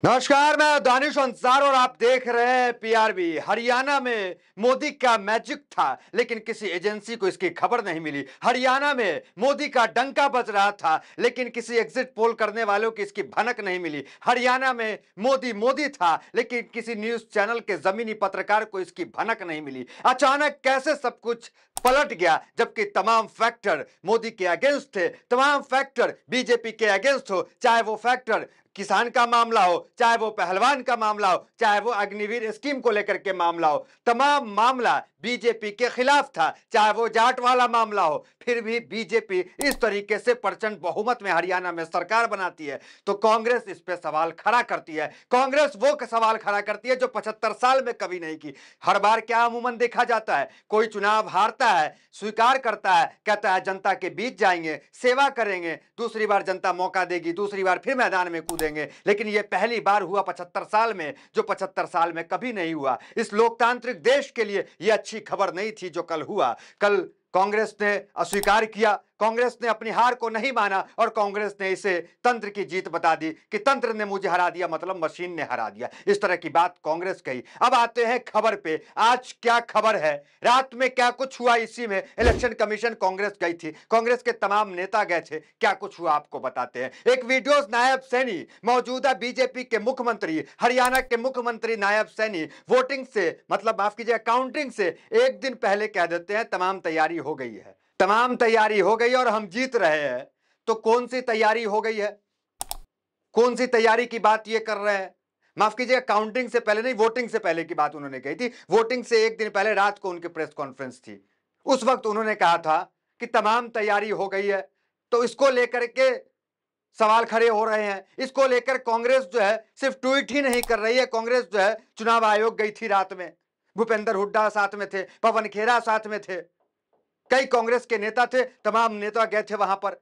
नमस्कार, मैं दानिश अंसार और आप देख रहे हैं पीआरबी। हरियाणा में मोदी का मैजिक था, लेकिन किसी एजेंसी को इसकी खबर नहीं मिली। हरियाणा में मोदी का डंका बज रहा था, लेकिन किसी एग्जिट पोल करने वालों की इसकी भनक नहीं मिली। हरियाणा में मोदी मोदी था, लेकिन किसी न्यूज चैनल के जमीनी पत्रकार को इसकी भनक नहीं मिली। अचानक कैसे सब कुछ पलट गया, जबकि तमाम फैक्टर मोदी के अगेंस्ट थे, तमाम फैक्टर बीजेपी के अगेंस्ट हो, चाहे वो फैक्टर किसान का मामला हो, चाहे वो पहलवान का मामला हो, चाहे वो अग्निवीर स्कीम को लेकर के मामला हो, तमाम मामला बीजेपी के खिलाफ था। चाहे वो जाट वाला मामला हो, फिर भी बीजेपी इस तरीके से प्रचंड बहुमत में हरियाणा में सरकार बनाती है, तो कांग्रेस इस पे सवाल खड़ा करती है। कांग्रेस वो सवाल खड़ा करती है जो 75 साल में कभी नहीं की। हर बार क्या अमूमन देखा जाता है, कोई चुनाव हारता है, स्वीकार करता है, कहता है जनता के बीच जाएंगे, सेवा करेंगे, दूसरी बार जनता मौका देगी, दूसरी बार फिर मैदान में कूदेंगे। लेकिन यह पहली बार हुआ 75 साल में, जो 75 साल में कभी नहीं हुआ। इस लोकतांत्रिक देश के लिए यह अच्छी खबर नहीं थी जो कल हुआ। कल कांग्रेस ने अस्वीकार किया, कांग्रेस ने अपनी हार को नहीं माना और कांग्रेस ने इसे तंत्र की जीत बता दी कि तंत्र ने मुझे हरा दिया, मतलब मशीन ने हरा दिया। इस तरह की बात कांग्रेस कही। अब आते हैं खबर पे। आज क्या खबर है, रात में क्या कुछ हुआ, इसी में इलेक्शन कमीशन कांग्रेस गई थी, कांग्रेस के तमाम नेता गए थे। क्या कुछ हुआ आपको बताते हैं। एक वीडियो नायब सैनी, मौजूदा बीजेपी के मुख्यमंत्री, हरियाणा के मुख्यमंत्री नायब सैनी वोटिंग से, मतलब माफ कीजिए काउंटिंग से एक दिन पहले कह देते हैं तमाम तैयारी हो गई है, तमाम तैयारी हो गई और हम जीत रहे हैं। तो कौन सी तैयारी हो गई है, कौन सी तैयारी की बात ये कर रहे हैं। माफ कीजिएगा, काउंटिंग से पहले नहीं, वोटिंग से पहले की बात उन्होंने कही थी। वोटिंग से एक दिन पहले रात को उनकी प्रेस कॉन्फ्रेंस थी, उस वक्त उन्होंने कहा था कि तमाम तैयारी हो गई है। तो इसको लेकर के सवाल खड़े हो रहे हैं। इसको लेकर कांग्रेस जो है सिर्फ ट्वीट ही नहीं कर रही है, कांग्रेस जो है चुनाव आयोग गई थी रात में, भूपेंद्र हुड्डा साथ में थे, पवन खेरा साथ में थे, कई कांग्रेस के नेता थे, तमाम नेता गए थे वहां पर।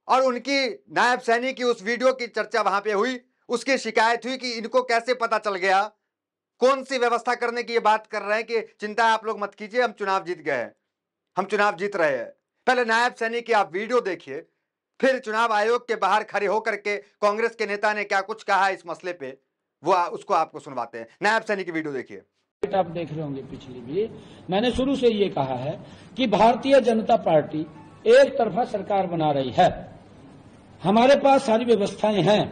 और उनकी नायब सैनी की उस वीडियो की चर्चा वहां पे हुई। उसकी शिकायत हुई कि इनको कैसे पता चल गया, कौन सी व्यवस्था करने की ये बात कर रहे हैं कि चिंता आप लोग मत कीजिए, हम चुनाव जीत गए हैं, हम चुनाव जीत रहे हैं। पहले नायब सैनी की आप वीडियो देखिए, फिर चुनाव आयोग के बाहर खड़े होकर के कांग्रेस के नेता ने क्या कुछ कहा इस मसले पे, वो उसको आपको सुनवाते हैं। नायब सैनी की वीडियो देखिए। आप देख रहे होंगे पिछली भी मैंने शुरू से ये कहा है कि भारतीय जनता पार्टी एक तरफा सरकार बना रही है। हमारे पास सारी व्यवस्थाएं हैं,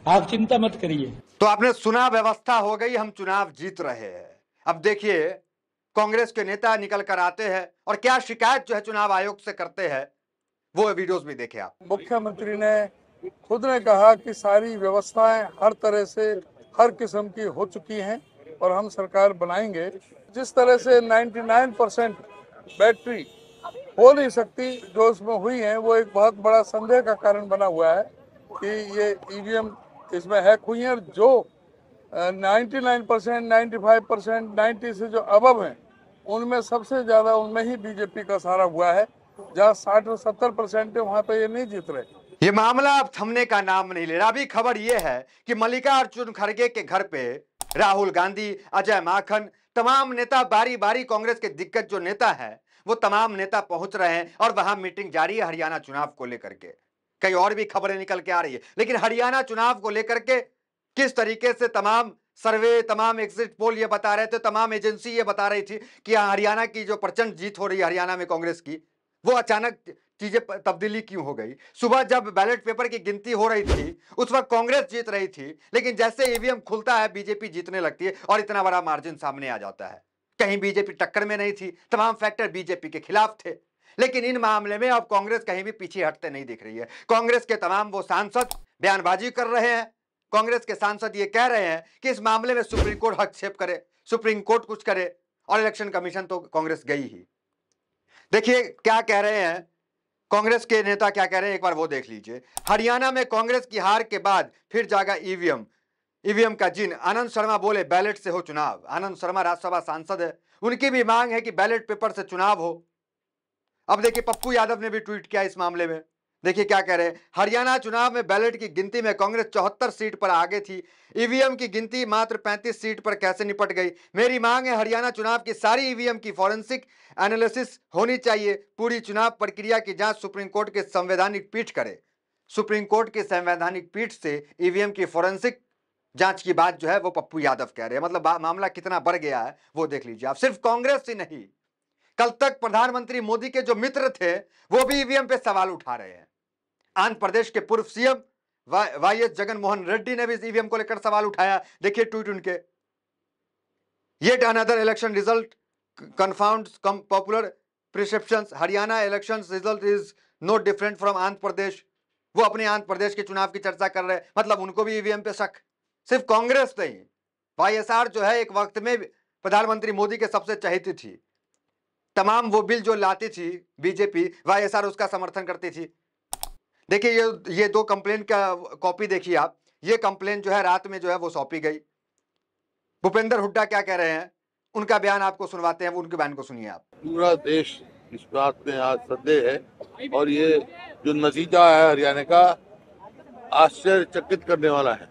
आप चिंता मत करिए। तो आपने सुना, व्यवस्था हो गई, हम चुनाव जीत रहे हैं। अब देखिए कांग्रेस के नेता निकल कर आते हैं और क्या शिकायत जो है चुनाव आयोग से करते हैं, वो वीडियोस भी देखे आप। मुख्यमंत्री ने खुद ने कहा कि सारी व्यवस्थाएं हर तरह से हर किस्म की हो चुकी हैं और हम सरकार बनाएंगे। जिस तरह से 99% बैटरी हो नहीं सकती जो उसमें हुई है, वो एक बहुत बड़ा संदेह का कारण बना हुआ है कि ये ईवीएम इसमें हैक हुई है। और जो 99%, 95%, 90 से जो अबव हैं, उनमें सबसे ज्यादा उनमें ही बीजेपी का सहारा हुआ है। जहाँ 60 और 70% है, वहाँ पे ये नहीं जीत रहे। ये मामला अब थमने का नाम नहीं ले रहा। अभी खबर ये है कि मल्लिकार्जुन खड़गे के घर पे राहुल गांधी, अजय माकन, तमाम नेता, बारी बारी कांग्रेस के दिग्गज जो नेता हैं, वो तमाम नेता पहुंच रहे हैं और वहां मीटिंग जारी है हरियाणा चुनाव को लेकर के। कई और भी खबरें निकल के आ रही है, लेकिन हरियाणा चुनाव को लेकर के किस तरीके से तमाम सर्वे, तमाम एग्जिट पोल ये बता रहे थे, तमाम एजेंसी ये बता रही थी कि हरियाणा की जो प्रचंड जीत हो रही है हरियाणा में कांग्रेस की, वो अचानक चीजें तब्दीली क्यों हो गई। सुबह जब बैलेट पेपर की गिनती हो रही थी उस वक्त कांग्रेस जीत रही थी, लेकिन जैसे ईवीएम खुलता है बीजेपी जीतने लगती है और इतना बड़ा मार्जिन सामने आ जाता है। कहीं बीजेपी टक्कर में नहीं थी, तमाम फैक्टर बीजेपी के खिलाफ थे। लेकिन इन मामले में अब कांग्रेस कहीं भी पीछे हटते नहीं दिख रही है। कांग्रेस के तमाम वो सांसद बयानबाजी कर रहे हैं, कांग्रेस के सांसद ये कह रहे हैं कि इस मामले में सुप्रीम कोर्ट हस्तक्षेप करे, सुप्रीम कोर्ट कुछ करे, और इलेक्शन कमीशन तो कांग्रेस गई ही। देखिए क्या कह रहे हैं कांग्रेस के नेता, क्या कह रहे हैं एक बार वो देख लीजिए। हरियाणा में कांग्रेस की हार के बाद फिर जागा ईवीएम, ईवीएम का जिन। आनंद शर्मा बोले बैलेट से हो चुनाव। आनंद शर्मा राज्यसभा सांसद है, उनकी भी मांग है कि बैलेट पेपर से चुनाव हो। अब देखिए पप्पू यादव ने भी ट्वीट किया इस मामले में, देखिए क्या कह रहे हैं। हरियाणा चुनाव में बैलेट की गिनती में कांग्रेस 74 सीट पर आगे थी, ईवीएम की गिनती मात्र 35 सीट पर कैसे निपट गई। मेरी मांग है हरियाणा चुनाव की सारी ईवीएम की फॉरेंसिक एनालिसिस होनी चाहिए, पूरी चुनाव प्रक्रिया की जांच सुप्रीम कोर्ट के संवैधानिक पीठ करे। सुप्रीम कोर्ट के संवैधानिक पीठ से ईवीएम की फॉरेंसिक जांच की बात जो है वो पप्पू यादव कह रहे हैं। मतलब मामला कितना बढ़ गया है वो देख लीजिए आप। सिर्फ कांग्रेस ही नहीं, कल तक प्रधानमंत्री मोदी के जो मित्र थे वो भी ईवीएम पे सवाल उठा रहे हैं। आंध्र प्रदेश के पूर्व सीएम वाईएस जगन मोहन रेड्डी ने भी ईवीएम को लेकर सवाल उठाया। देखिए ट्वीट उनके, yet another election result confounds popular perceptions, Haryana elections result is no different from Andhra Pradesh. वो अपने आंध्र प्रदेश के चुनाव की चर्चा कर रहे हैं, मतलब उनको भी ईवीएम पे शक। सिर्फ कांग्रेस नहीं, वाईएसआर जो है एक वक्त में प्रधानमंत्री मोदी के सबसे चहेती थी। तमाम वो बिल जो लाती थी बीजेपी, वाईएसआर उसका समर्थन करती थी। देखिए ये दो कंप्लेन का कॉपी देखिए आप। ये कंप्लेन जो है रात में जो है वो सौंपी गई। भूपेंद्र हुड्डा क्या कह रहे हैं उनका बयान आपको सुनवाते हैं, वो उनके बयान को सुनिए आप। पूरा देश इस बात में आज संदेह है और ये जो नतीजा है हरियाणा का आश्चर्यचकित करने वाला है,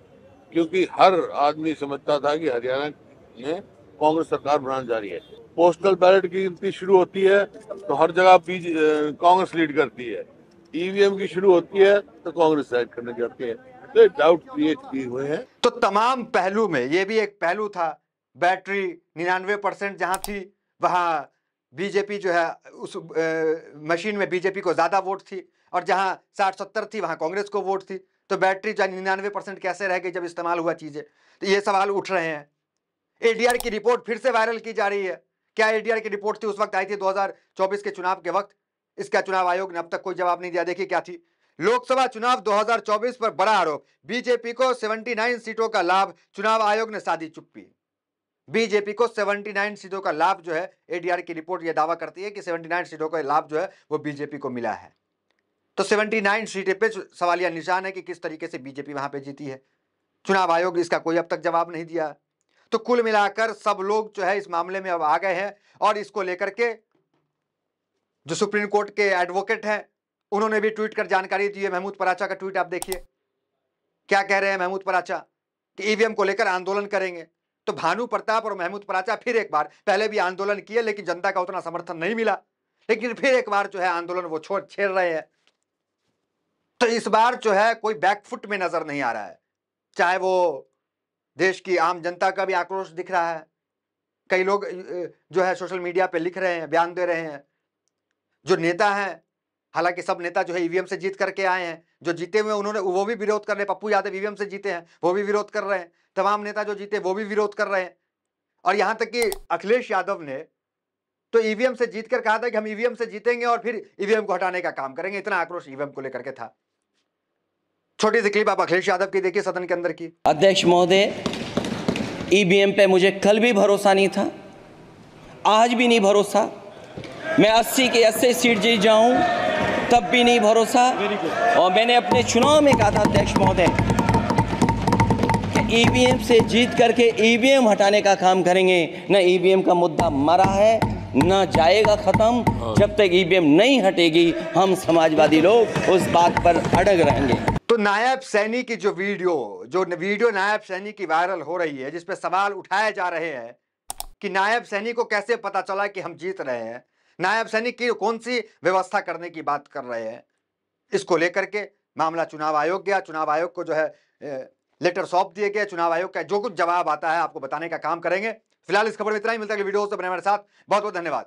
क्योंकि हर आदमी समझता था कि हरियाणा में कांग्रेस सरकार बनाने जा रही है। पोस्टल बैलेट की गिनती शुरू होती है तो हर जगह कांग्रेस लीड करती है, ईवीएम की शुरू होती है तो कांग्रेस साइड करने जाती है, तो डाउट क्रिएट किए हुए हैं। तो तमाम पहलू में ये भी एक पहलू था। बैटरी 99% जहां थी वहां बीजेपी जो है उस मशीन में बीजेपी को ज्यादा वोट थी, और जहां 60-70 थी वहां कांग्रेस को वोट थी। तो बैटरी 99% कैसे रह गई जब इस्तेमाल हुआ चीजें? तो ये सवाल उठ रहे हैं। एडीआर की रिपोर्ट फिर से वायरल की जा रही है। क्या एडीआर की रिपोर्ट थी, उस वक्त आई थी 2024 के चुनाव के वक्त। इसका चुनाव आयोग ने अब तक कोई जवाब नहीं दिया। देखिए क्या थी, लोकसभा चुनाव 2024 पर बड़ा आरोप, बीजेपी को 79 सीटों का लाभ, चुनाव आयोग ने साधी चुप्पी। बीजेपी को 79 सीटों का लाभ जो है, एडीआर की रिपोर्ट यह दावा करती है कि 79 सीटों का लाभ जो है वो बीजेपी को मिला है। तो 79 सीटें पे सवालिया निशान है कि किस तरीके से बीजेपी वहां पे जीती है। चुनाव आयोग इसका कोई अब तक जवाब नहीं दिया। तो कुल मिलाकर सब लोग जो है इस मामले में अब आ गए हैं, और इसको लेकर के जो सुप्रीम कोर्ट के एडवोकेट हैं उन्होंने भी ट्वीट कर जानकारी दी है। महमूद पराचा का ट्वीट आप देखिए, क्या कह रहे हैं महमूद पराचा कि ईवीएम को लेकर आंदोलन करेंगे। तो भानु प्रताप और महमूद पराचा फिर एक बार, पहले भी आंदोलन किए लेकिन जनता का उतना समर्थन नहीं मिला, लेकिन फिर एक बार जो है आंदोलन वो छेड़ रहे हैं। तो इस बार जो है कोई बैकफुट में नजर नहीं आ रहा है। चाहे वो देश की आम जनता का भी आक्रोश दिख रहा है, कई लोग जो है सोशल मीडिया पे लिख रहे हैं, बयान दे रहे हैं। जो नेता हैं, हालांकि सब नेता जो है ईवीएम से जीत करके आए हैं, जो जीते हुए उन्होंने वो भी विरोध कर रहे हैं। पप्पू यादव ईवीएम से जीते हैं, वो भी विरोध कर रहे हैं। तमाम नेता जो जीते वो भी विरोध कर रहे हैं। और यहां तक कि अखिलेश यादव ने तो ईवीएम से जीतकर कहा था कि हम ईवीएम से जीतेंगे और फिर ईवीएम को हटाने का काम करेंगे। इतना आक्रोश ईवीएम को लेकर के था। छोटी सी क्लिप आप अखिलेश यादव की देखिए सदन के अंदर की। अध्यक्ष महोदय, ईवीएम पे मुझे कल भी भरोसा नहीं था, आज भी नहीं भरोसा। मैं 80 के 80 सीट जीत जाऊं तब भी नहीं भरोसा। और मैंने अपने चुनाव में कहा था अध्यक्ष महोदय कि ईवीएम से जीत करके ईवीएम हटाने का काम करेंगे। न ईवीएम का मुद्दा मरा है, न जाएगा खत्म। जब तक ईवीएम नहीं हटेगी हम समाजवादी लोग उस बात पर अड़ग रहेंगे। तो नायब सैनी की जो वीडियो नायब सैनी की वायरल हो रही है, जिसपे सवाल उठाए जा रहे हैं कि नायब सैनी को कैसे पता चला कि हम जीत रहे हैं, नायब सैनी की कौन सी व्यवस्था करने की बात कर रहे हैं, इसको लेकर के मामला चुनाव आयोग गया। चुनाव आयोग को जो है लेटर सौंप दिए गए। चुनाव आयोग का जो कुछ जवाब आता है आपको बताने का काम करेंगे। फिलहाल इस खबर में इतना ही। मिलता है वीडियो से बने हमारे साथ। बहुत बहुत धन्यवाद।